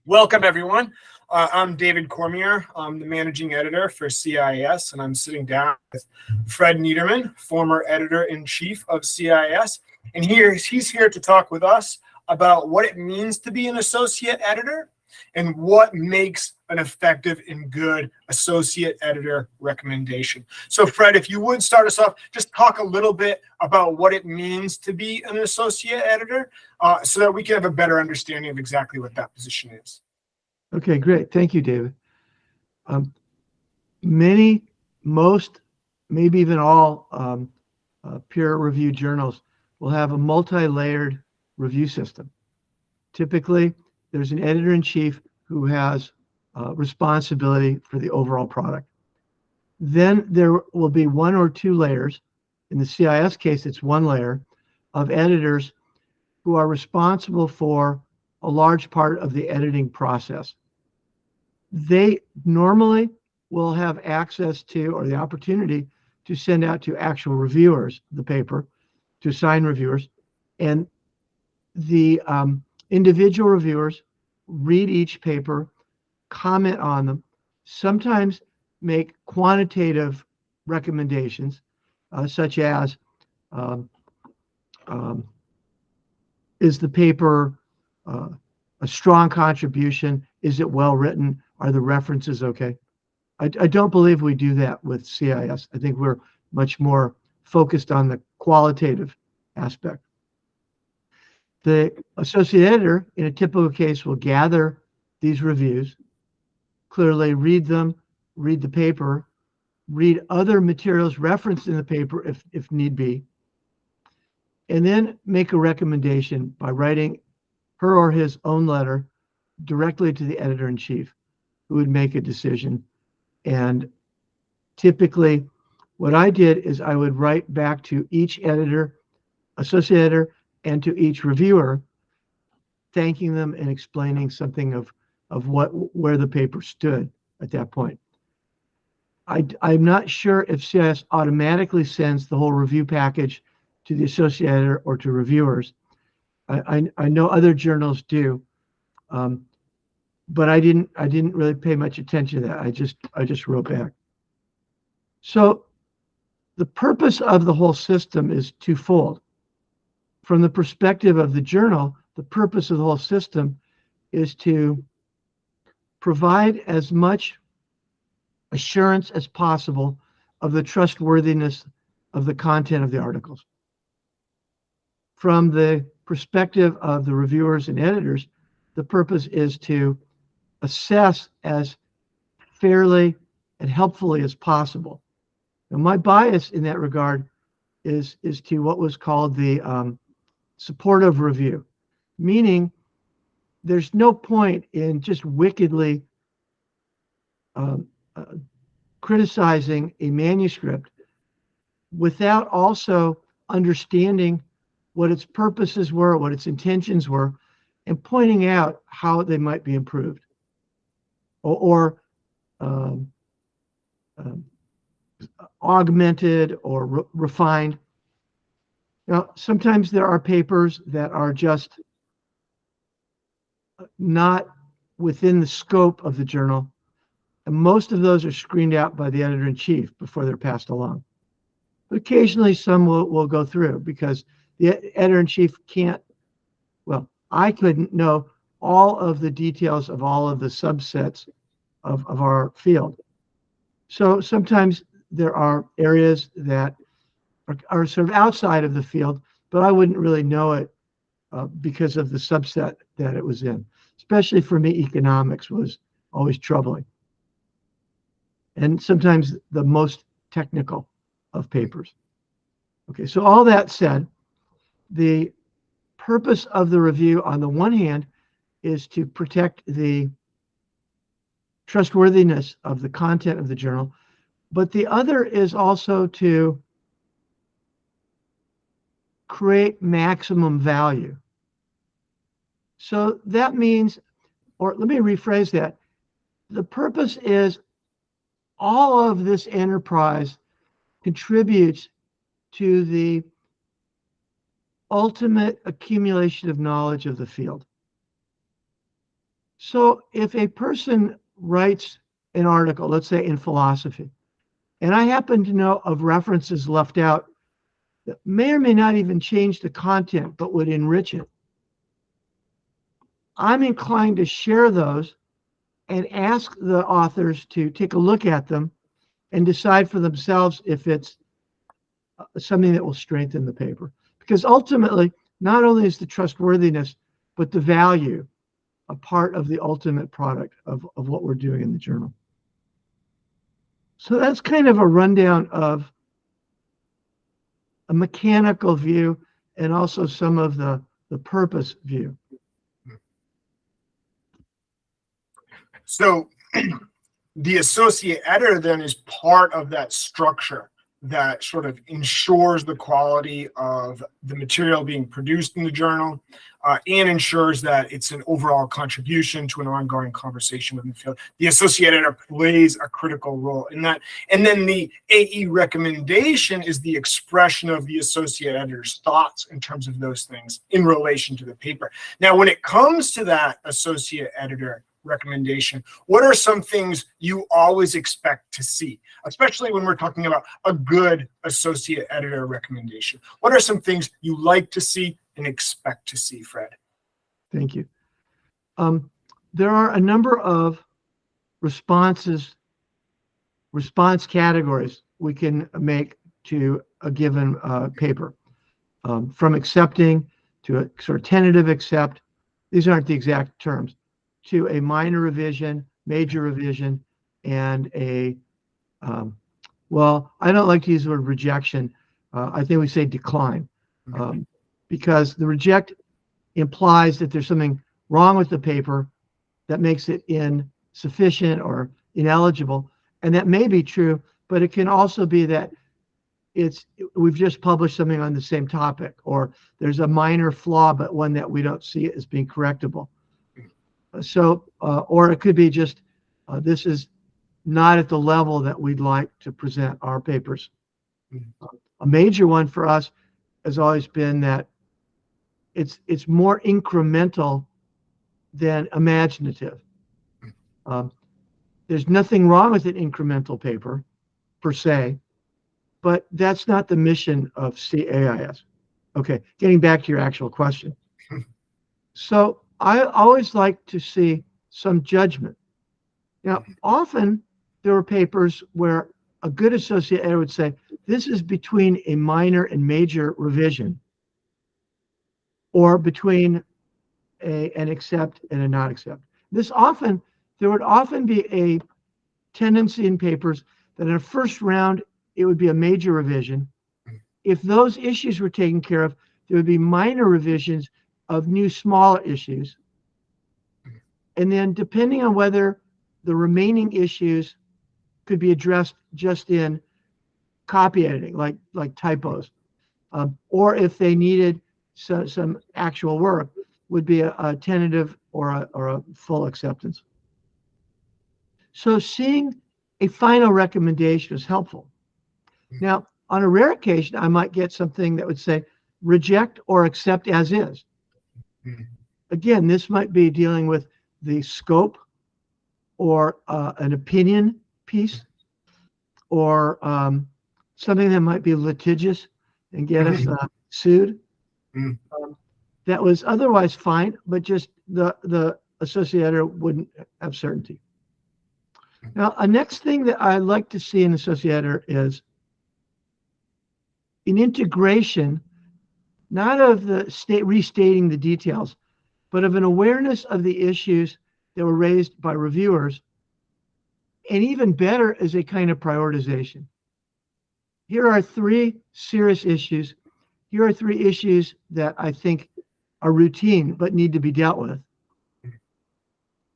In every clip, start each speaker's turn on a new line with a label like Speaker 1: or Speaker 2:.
Speaker 1: Welcome, everyone. I'm David Cormier. I'm the managing editor for CAIS, and I'm sitting down with Fred Niederman, former editor-in-chief of CAIS. And he's here to talk with us about what it means to be an associate editor and what makes an effective and good associate editor recommendation. So, Fred, if you would start us off, just talk a little bit about what it means to be an associate editor so that we can have a better understanding of exactly what that position is.
Speaker 2: Okay, great. Thank you, David. Most, maybe even all peer-reviewed journals will have a multi-layered review system. Typically, there's an editor-in-chief who has responsibility for the overall product. Then there will be one or two layers. In the CIS case, it's one layer of editors who are responsible for a large part of the editing process. They normally will have access to or the opportunity to send out to actual reviewers the paper, to assign reviewers, and the individual reviewers read each paper, comment on them, sometimes make quantitative recommendations, such as is the paper a strong contribution? Is it well written? Are the references okay? I don't believe we do that with CIS. I think we're much more focused on the qualitative aspect. The associate editor, in a typical case, will gather these reviews, clearly read them, read the paper, read other materials referenced in the paper if need be, and then make a recommendation by writing her or his own letter directly to the editor-in-chief, who would make a decision. And typically, what I did is I would write back to each editor, associate editor, and to each reviewer, thanking them and explaining something of where the paper stood at that point. I'm not sure if CIS automatically sends the whole review package to the associate editor or to reviewers. I know other journals do, but I didn't really pay much attention to that. I just wrote back. So the purpose of the whole system is twofold. From the perspective of the journal, the purpose of the whole system is to provide as much assurance as possible of the trustworthiness of the content of the articles. From the perspective of the reviewers and editors, the purpose is to assess as fairly and helpfully as possible. Now, my bias in that regard is to what was called the supportive review, meaning there's no point in just wickedly criticizing a manuscript without also understanding what its purposes were, what its intentions were, and pointing out how they might be improved or augmented or refined. Now, sometimes there are papers that are just not within the scope of the journal, and most of those are screened out by the editor-in-chief before they're passed along. But occasionally some will go through because the editor-in-chief can't, well, I couldn't know all of the details of all of the subsets of our field. So sometimes there are areas that are sort of outside of the field, but I wouldn't really know it because of the subset that it was in. Especially for me, economics was always troubling. And sometimes the most technical of papers. Okay, so all that said, the purpose of the review on the one hand is to protect the trustworthiness of the content of the journal, but the other is also to create maximum value. So that means, or let me rephrase that, the purpose is all of this enterprise contributes to the ultimate accumulation of knowledge of the field. So if a person writes an article, let's say in philosophy, and I happen to know of references left out that may or may not even change the content, but would enrich it, I'm inclined to share those and ask the authors to take a look at them and decide for themselves if it's something that will strengthen the paper. Because ultimately, not only is the trustworthiness, but the value a part of the ultimate product of what we're doing in the journal. So that's kind of a rundown of a mechanical view and also some of the purpose view.
Speaker 1: So the associate editor then is part of that structure that sort of ensures the quality of the material being produced in the journal, and ensures that it's an overall contribution to an ongoing conversation within the field. The associate editor plays a critical role in that. And then the AE recommendation is the expression of the associate editor's thoughts in terms of those things in relation to the paper. Now, when it comes to that associate editor recommendation, what are some things you always expect to see, especially when we're talking about a good associate editor recommendation? What are some things you like to see and expect to see, Fred?
Speaker 2: Thank you. There are a number of response categories we can make to a given paper, from accepting to a sort of tentative accept. These aren't the exact terms, to a minor revision, major revision, and a, well, I don't like to use the word rejection. I think we say decline, because the reject implies that there's something wrong with the paper that makes it insufficient or ineligible. And that may be true, but it can also be that we've just published something on the same topic, or there's a minor flaw, but one that we don't see as being correctable. So, or it could be just, this is not at the level that we'd like to present our papers. A major one for us has always been that it's more incremental than imaginative. There's nothing wrong with an incremental paper per se, but that's not the mission of CAIS. Okay, getting back to your actual question. So I always like to see some judgment. Now, often there are papers where a good associate editor would say, this is between a minor and major revision, or between an accept and a not accept. There would often be a tendency in papers that in a first round, it would be a major revision. If those issues were taken care of, there would be minor revisions of new smaller issues. And then depending on whether the remaining issues could be addressed just in copy editing, like typos, or if they needed some actual work, would be a tentative or a full acceptance. So seeing a final recommendation is helpful. Now, on a rare occasion, I might get something that would say reject or accept as is. Again, this might be dealing with the scope, or an opinion piece, or something that might be litigious and get us sued. That was otherwise fine, but just the associate editor wouldn't have certainty. Now, a next thing that I like to see in associate editor is an integration, not of the restating the details, but of an awareness of the issues that were raised by reviewers, and even better is a kind of prioritization. Here are 3 serious issues. Here are 3 issues that I think are routine but need to be dealt with.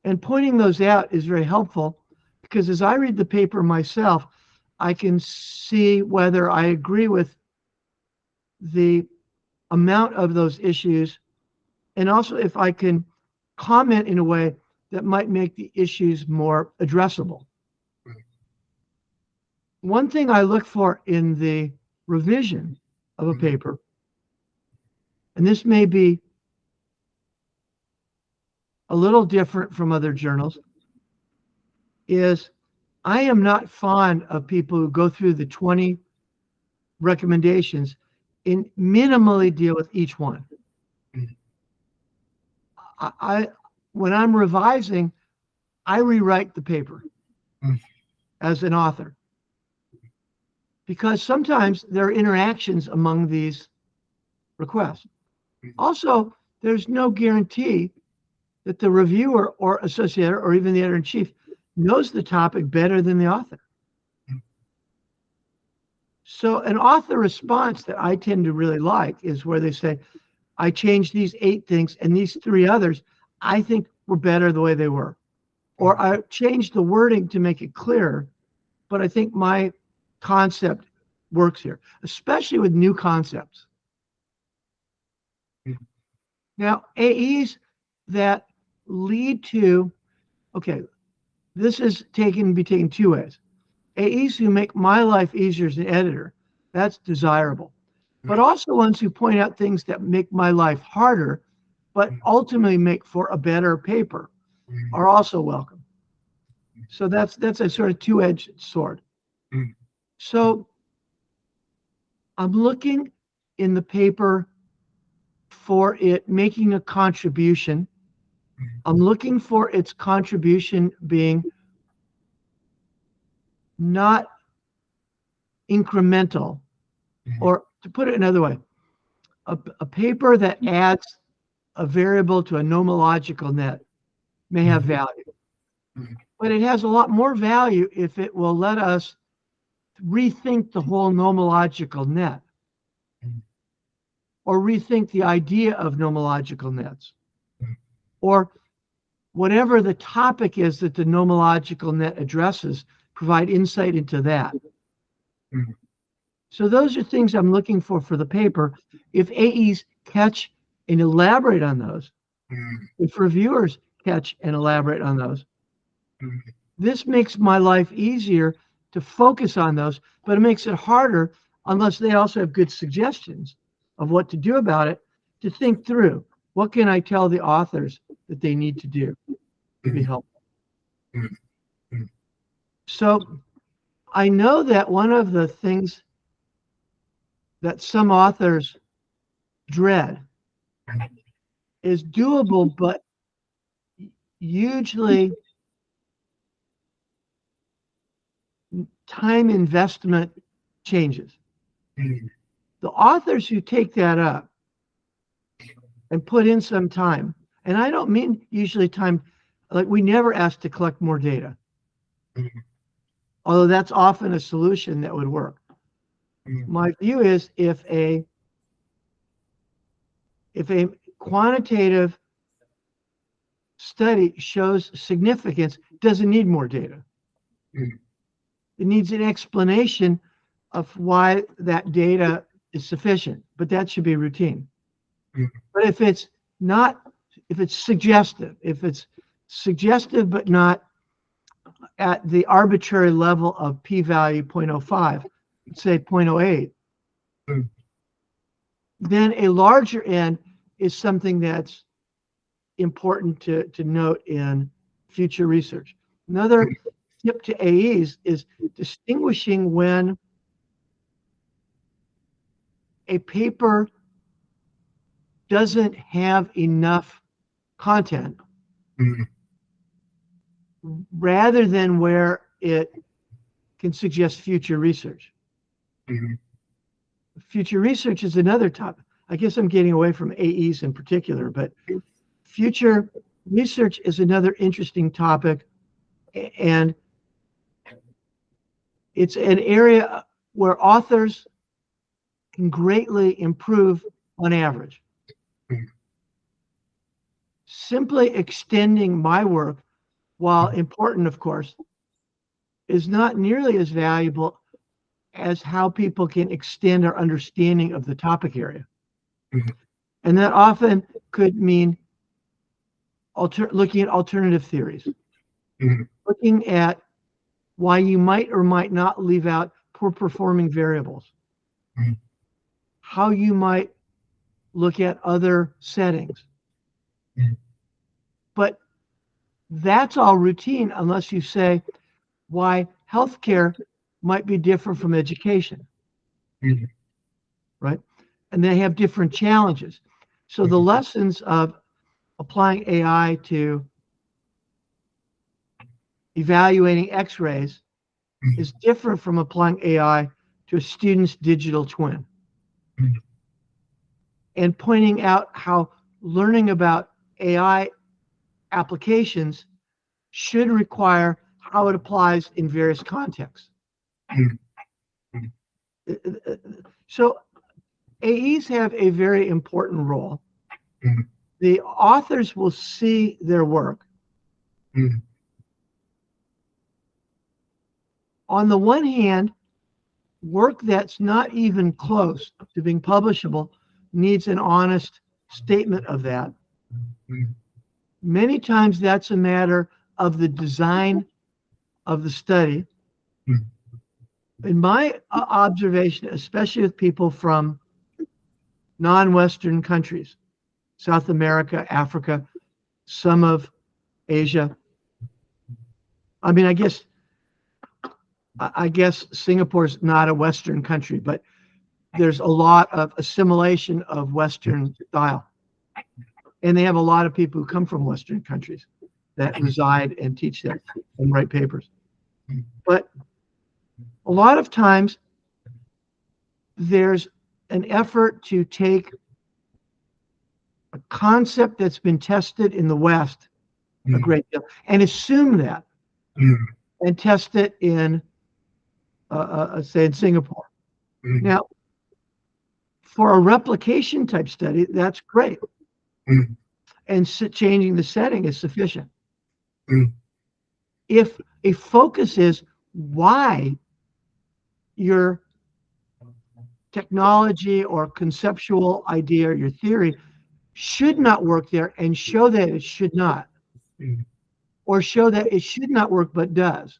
Speaker 2: And pointing those out is very helpful, because as I read the paper myself, I can see whether I agree with the amount of those issues, and also if I can comment in a way that might make the issues more addressable. One thing I look for in the revision of a paper, and this may be a little different from other journals is I am not fond of people who go through the 20 recommendations and minimally deal with each one. I when I'm revising, I rewrite the paper as an author because sometimes there are interactions among these requests. Also, there's no guarantee that the reviewer or associator or even the editor-in-chief knows the topic better than the author. So an author response that I tend to really like is where they say, I changed these 8 things and these 3 others I think were better the way they were. Or I changed the wording to make it clearer, but I think my concept works here, especially with new concepts. Now, AEs that lead to, okay, this is be taken 2 ways. AEs who make my life easier as an editor, that's desirable. But also ones who point out things that make my life harder, but ultimately make for a better paper are also welcome. So that's a sort of 2-edged sword. So I'm looking in the paper for it making a contribution. I'm looking for its contribution being not incremental, or to put it another way, a paper that adds a variable to a nomological net may have value, but it has a lot more value if it will let us rethink the whole nomological net or rethink the idea of nomological nets or whatever the topic is that the nomological net addresses, provide insight into that. So those are things I'm looking for the paper. If AEs catch and elaborate on those, if reviewers catch and elaborate on those, this makes my life easier to focus on those, but it makes it harder unless they also have good suggestions of what to do about it, to think through what can I tell the authors that they need to do to be helpful. So I know that one of the things that some authors dread is doable, but hugely time investment changes. The authors who take that up and put in some time, and I don't mean usually time, like we never ask to collect more data, although that's often a solution that would work. My view is if a quantitative study shows significance, it doesn't need more data. It needs an explanation of why that data is sufficient, but that should be routine. But if it's suggestive but not at the arbitrary level of p-value 0.05, say 0.08, then a larger N is something that's important to note in future research. Another tip to AEs is distinguishing when a paper doesn't have enough content rather than where it can suggest future research. Future research is another topic. I guess I'm getting away from AEs in particular, but future research is another interesting topic, and it's an area where authors can greatly improve on average. Simply extending my work, while important, of course, is not nearly as valuable as how people can extend our understanding of the topic area. And that often could mean looking at alternative theories, looking at why you might or might not leave out poor performing variables, how you might look at other settings. But that's all routine unless you say why healthcare might be different from education,
Speaker 1: Mhm.
Speaker 2: right? And they have different challenges. So the lessons of applying AI to evaluating x-rays is different from applying AI to a student's digital twin.
Speaker 1: Mhm.
Speaker 2: And pointing out how learning about AI applications should require how it applies in various contexts.
Speaker 1: Mhm.
Speaker 2: So AEs have a very important role.
Speaker 1: Mhm.
Speaker 2: The authors will see their work.
Speaker 1: Mhm.
Speaker 2: On the one hand, work that's not even close to being publishable needs an honest statement of that.
Speaker 1: Mhm.
Speaker 2: Many times that's a matter of the design of the study.
Speaker 1: Mhm.
Speaker 2: In my observation, especially with people from non-Western countries, South America, Africa, some of Asia. I mean, I guess Singapore's not a Western country, but there's a lot of assimilation of Western style. And they have a lot of people who come from Western countries that reside and teach there and write papers. But a lot of times there's an effort to take a concept that's been tested in the West a great deal and assume that
Speaker 1: Mhm.
Speaker 2: and test it in, say, in Singapore.
Speaker 1: Mhm.
Speaker 2: Now, for a replication type study, that's great.
Speaker 1: Mhm.
Speaker 2: And changing the setting is sufficient.
Speaker 1: Mhm.
Speaker 2: If a focus is why your technology or conceptual idea or your theory should not work there and show that it should not,
Speaker 1: Mhm.
Speaker 2: or show that it should not work but does,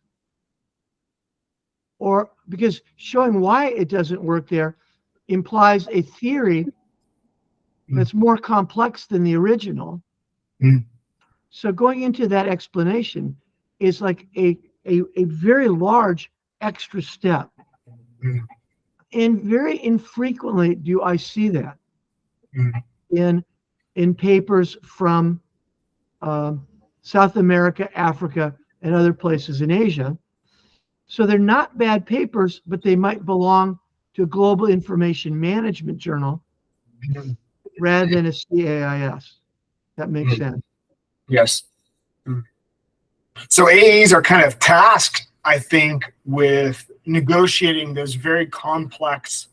Speaker 2: or because showing why it doesn't work there implies a theory that's more complex than the original.
Speaker 1: Mhm.
Speaker 2: So going into that explanation is like a very large extra step.
Speaker 1: Mhm.
Speaker 2: And very infrequently do I see that
Speaker 1: Mhm.
Speaker 2: in papers from South America, Africa, and other places in Asia. So they're not bad papers, but they might belong to a global information management journal
Speaker 1: Mhm.
Speaker 2: rather than a CAIS. That makes
Speaker 1: Mhm.
Speaker 2: sense.
Speaker 1: Yes. Mhm. So AAs are kind of tasked, I think, with negotiating those very complex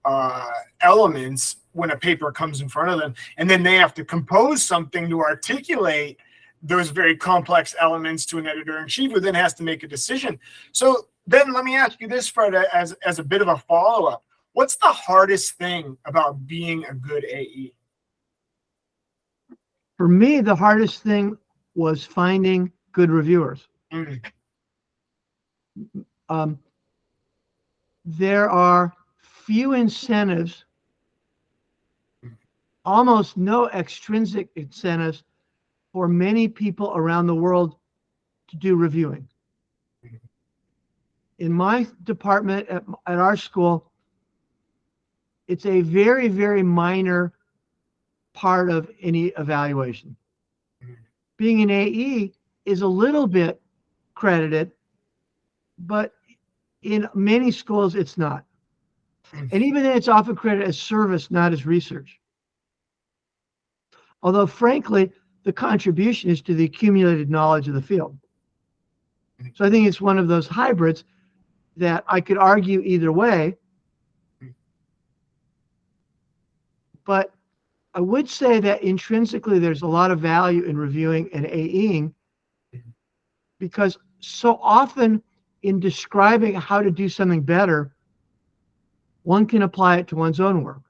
Speaker 1: uh, elements when a paper comes in front of them, and then they have to compose something to articulate those very complex elements to an editor-in-chief, who then has to make a decision. So then let me ask you this, Fred, as a bit of a follow-up. What's the hardest thing about being a good AE?
Speaker 2: For me, the hardest thing was finding good reviewers.
Speaker 1: Mm.
Speaker 2: Um, there are few incentives, almost no extrinsic incentives for many people around the world to do reviewing. In my department at our school, it's a very, very minor part of any evaluation. Being an AE is a little bit credited, but in many schools, it's not. And even then, it's often credited as service, not as research. Although, frankly, the contribution is to the accumulated knowledge of the field. So I think it's one of those hybrids that I could argue either way. But I would say that intrinsically, there's a lot of value in reviewing and AEing, because so often in describing how to do something better, one can apply it to one's own work.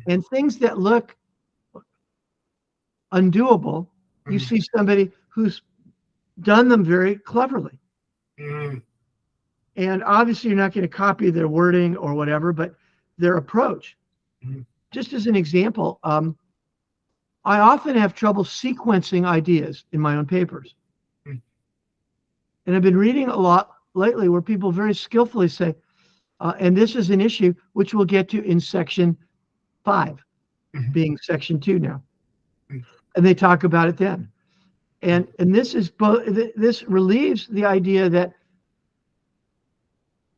Speaker 2: And things that look undoable, you see somebody who's done them very cleverly. And obviously, you're not going to copy their wording or whatever, but their approach. Just as an example, I often have trouble sequencing ideas in my own papers.
Speaker 1: Mm.
Speaker 2: And I've been reading a lot lately where people very skillfully say, and this is an issue which we'll get to in section 5, being section 2 now. And they talk about it then. And this is both, this relieves the idea that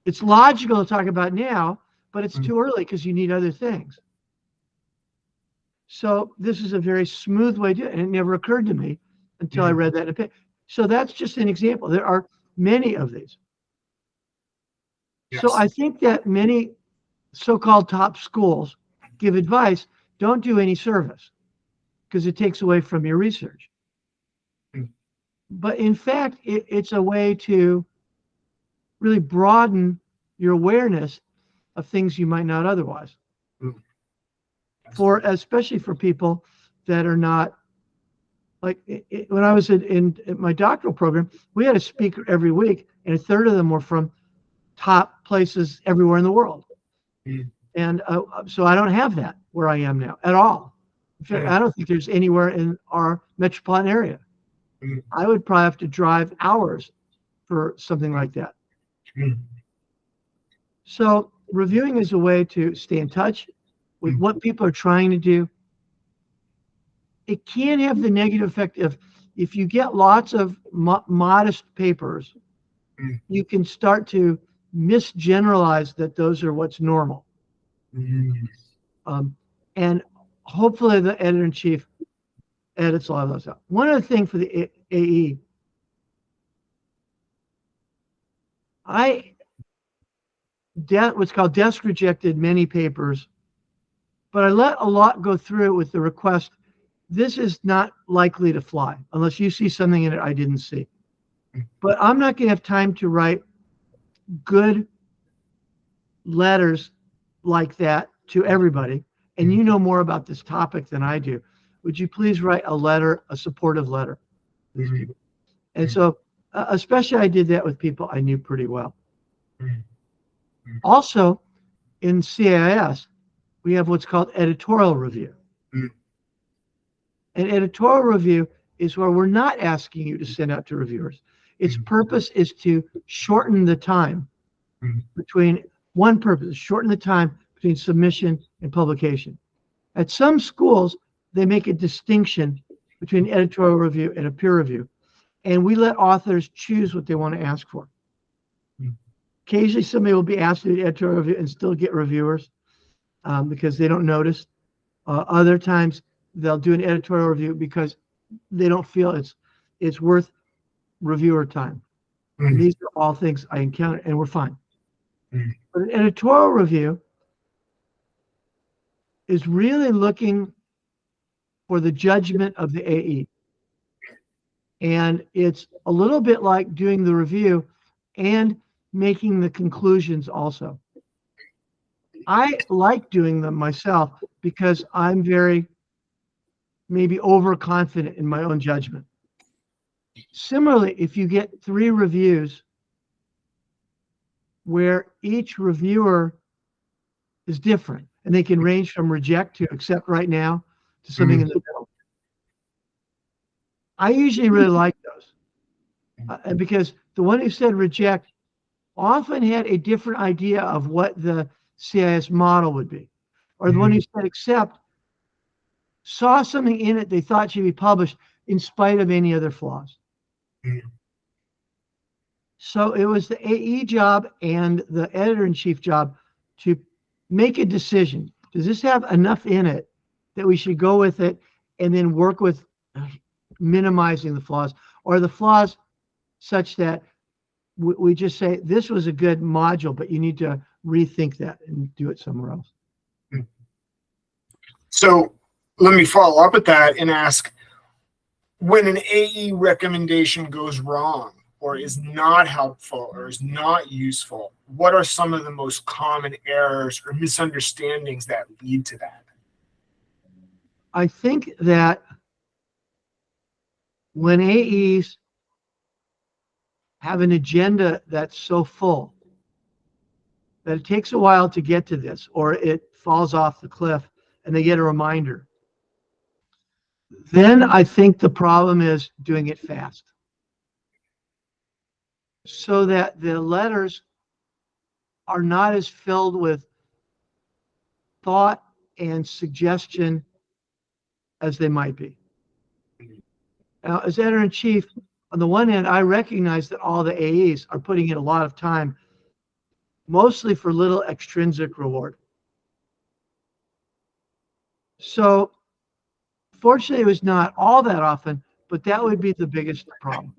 Speaker 2: it's logical to talk about now, but it's too early because you need other things. So this is a very smooth way to do it. And it never occurred to me until I read that in a paper. So that's just an example. There are many of these.
Speaker 1: Yes.
Speaker 2: So I think that many so-called top schools give advice, don't do any service because it takes away from your research. But in fact, it's a way to really broaden your awareness of things you might not otherwise. Especially for people that are not, like when I was in my doctoral program, we had a speaker every week, and a third of them were from top places everywhere in the world. And so I don't have that where I am now at all. In fact, I don't think there's anywhere in our metropolitan area. I would probably have to drive hours for something like that. So reviewing is a way to stay in touch with what people are trying to do. It can have the negative effect of, if you get lots of modest papers, you can start to misgeneralize that those are what's normal. And hopefully the editor-in-chief edits a lot of those out. One other thing for the AE, what's called desk rejected many papers, but I let a lot go through with the request, this is not likely to fly unless you see something in it I didn't see. But I'm not going to have time to write good letters like that to everybody. And you know more about this topic than I do. Would you please write a letter, a supportive letter to these people? And so, especially I did that with people I knew pretty well. Also, in CAIS, we have what's called editorial review. An editorial review is where we're not asking you to send out to reviewers. Its purpose is to shorten the time between shorten the time between submission and publication. At some schools, they make a distinction between editorial review and a peer review. And we let authors choose what they want to ask for. Occasionally, somebody will be asked to do editorial review and still get reviewers because they don't notice. Other times, they'll do an editorial review because they don't feel it's worth reviewer time. And these are all things I encounter, and we're fine. But an editorial review is really looking for the judgment of the AE. And it's a little bit like doing the review and making the conclusions also. I like doing them myself because I'm very maybe overconfident in my own judgment. Similarly, if you get 3 reviews where each reviewer is different, and they can range from reject to accept right now to something in the middle, I usually really like those because the one who said reject often had a different idea of what the CAIS model would be, or the one who said accept saw something in it they thought should be published in spite of any other flaws. So it was the AE job and the editor-in-chief job to make a decision. Does this have enough in it that we should go with it and then work with minimizing the flaws, or the flaws such that we just say this was a good module, but you need to rethink that and do it somewhere else.
Speaker 1: So let me follow up with that and ask, when an AE recommendation goes wrong or is not helpful or is not useful, what are some of the most common errors or misunderstandings that lead to that?
Speaker 2: I think that when AEs have an agenda that's so full that it takes a while to get to this, or it falls off the cliff and they get a reminder, Then I think the problem is doing it fast so that the letters are not as filled with thought and suggestion as they might be. Now, as editor-in-chief, on the one hand, I recognize that all the AEs are putting in a lot of time, mostly for little extrinsic reward. So fortunately, it was not all that often, but that would be the biggest problem.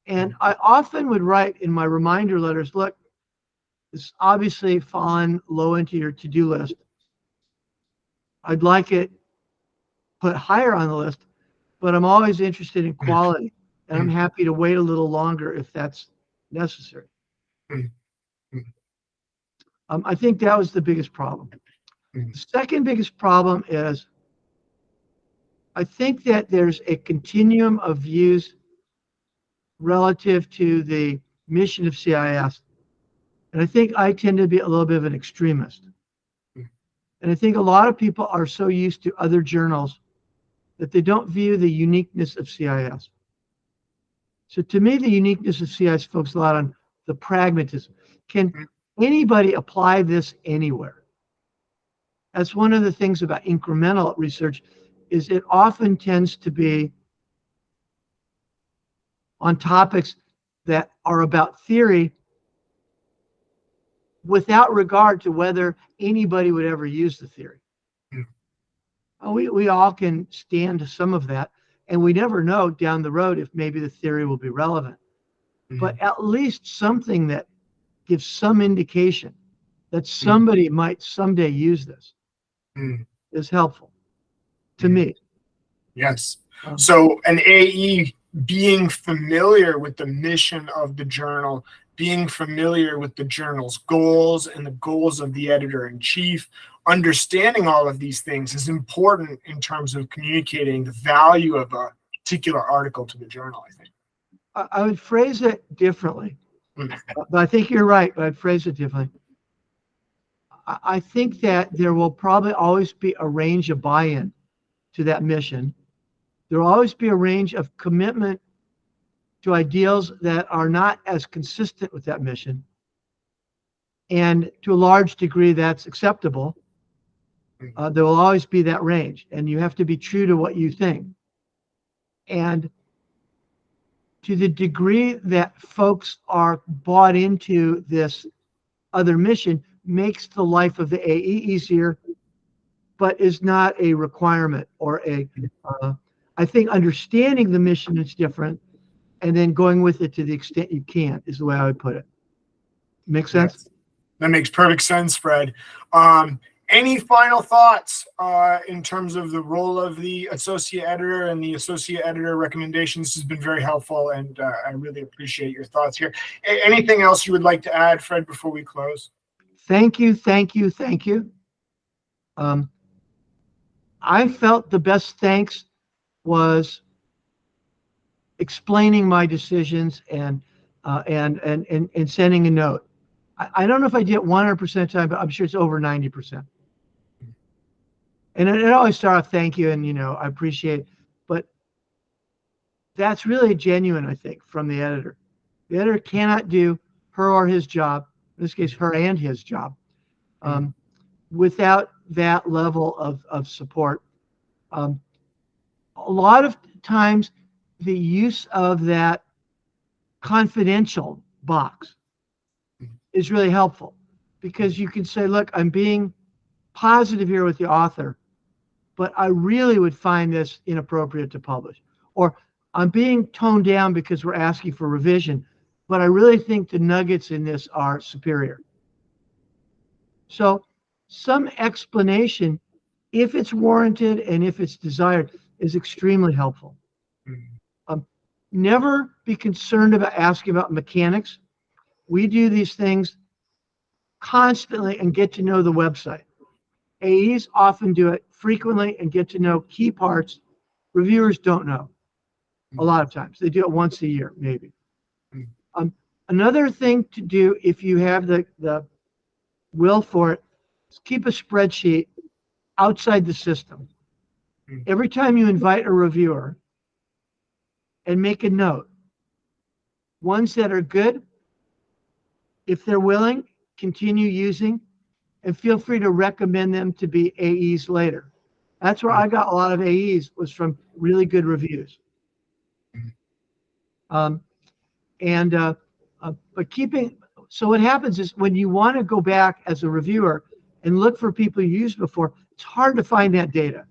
Speaker 2: And I often would write in my reminder letters, look, it's obviously fallen low into your to-do list. I'd like it put higher on the list, but I'm always interested in quality, and I'm happy to wait a little longer if that's necessary. I think that was the biggest problem. The second biggest problem is I think that there's a continuum of views relative to the mission of CIS. And I think I tend to be a little bit of an extremist. And I think a lot of people are so used to other journals that they don't view the uniqueness of CIS. So to me, the uniqueness of CIS focuses a lot on the pragmatism. Can anybody apply this anywhere? That's one of the things about incremental research is it often tends to be on topics that are about theory without regard to whether anybody would ever use the theory. We all can stand to some of that, and we never know down the road if maybe the theory will be relevant. But at least something that gives some indication that somebody might someday use this is helpful to me.
Speaker 1: Yes. So an AE being familiar with the mission of the journal, being familiar with the journal's goals and the goals of the editor-in-chief, understanding all of these things is important in terms of communicating the value of a particular article to the journal, I think.
Speaker 2: I would phrase it differently. But I think you're right, but I'd phrase it differently. I think that there will probably always be a range of buy-in to that mission. There will always be a range of commitment to ideals that are not as consistent with that mission. And to a large degree, that's acceptable. There will always be that range, and you have to be true to what you think. And to the degree that folks are bought into this other mission makes the life of the AE easier, but is not a requirement or I think understanding the mission is different, and then going with it to the extent you can is the way I would put it. Make sense?
Speaker 1: Yes. That makes perfect sense, Fred. Any final thoughts in terms of the role of the associate editor and the associate editor recommendations? This has been very helpful, and I really appreciate your thoughts here. Anything else you would like to add, Fred, before we close?
Speaker 2: Thank you, thank you, thank you. I felt the best thanks was explaining my decisions and sending a note. I don't know if I did it 100% of the time, but I'm sure it's over 90%. And it always start off, thank you, and I appreciate it. But that's really genuine, I think, from the editor. The editor cannot do her or his job, in this case, her and his job, without that level of support. A lot of times, the use of that confidential box is really helpful because you can say, look, I'm being positive here with the author, but I really would find this inappropriate to publish. Or I'm being toned down because we're asking for revision, but I really think the nuggets in this are superior. So some explanation, if it's warranted and if it's desired, is extremely helpful. Never be concerned about asking about mechanics. We do these things constantly and get to know the website. AEs often do it frequently and get to know key parts. Reviewers don't know a lot of times. They do it once a year, maybe. Another thing to do if you have the will for it is keep a spreadsheet outside the system. Every time you invite a reviewer, and make a note. Ones that are good, if they're willing, continue using, and feel free to recommend them to be AEs later. That's where I got a lot of AEs, was from really good reviews. But so what happens is when you want to go back as a reviewer and look for people you used before, it's hard to find that data.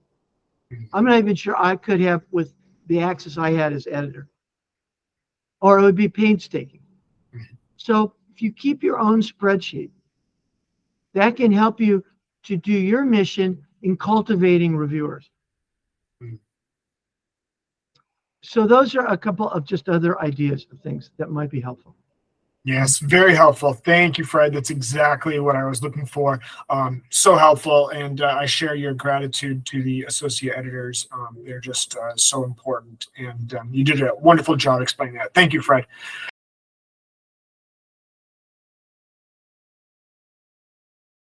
Speaker 2: I'm not even sure I could have with the access I had as editor, or it would be painstaking. So if you keep your own spreadsheet, that can help you to do your mission in cultivating reviewers. So those are a couple of just other ideas of things that might be helpful.
Speaker 1: Yes, very helpful. Thank you, Fred. That's exactly what I was looking for. So helpful, and I share your gratitude to the associate editors. They're just so important, and you did a wonderful job explaining that. Thank you, Fred.